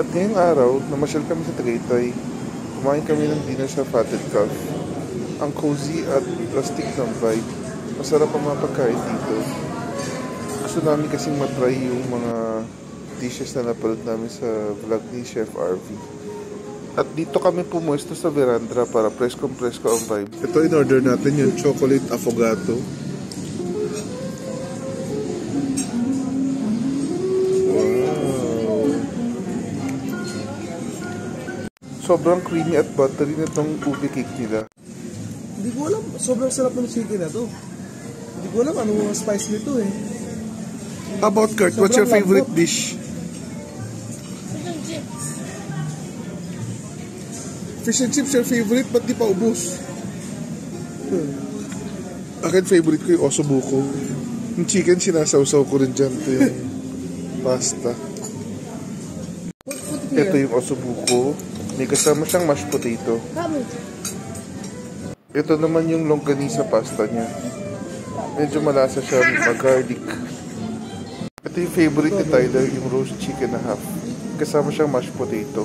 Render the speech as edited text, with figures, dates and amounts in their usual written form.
At ngayong araw, namasyal kami sa Tagaytay. Kumain kami ng dinner sa Fatted Calf. Ang cozy at rustic ng vibe. Masarap ang mga pagkain dito. Gusto namin kasing matry yung mga dishes na napanood namin sa vlog ni Chef RV. At dito kami pumuesto sa veranda para preskong-presko ang vibe. Ito in-order natin yung chocolate affogato. Sobrang creamy at buttery na itong ube cake nila. Hindi ko alam, sobrang sarap ng chicken na to. Hindi ko alam anong spice nito eh. How about Kurt? What's your favorite dish? Fish and chips your favorite, ba't di pa ubos? Akin favorite ko yung osobuco. Yung chicken sinasawsaw ko rin dyan. Ito yung pasta. Ito yung osobuco. May kasama siyang mashed potato. Ito naman yung longganisa pasta niya. Medyo malasa siya, mag-garlic. Ito yung favorite ni Tyler, yung roast chicken na half. Kasama siyang mashed potato.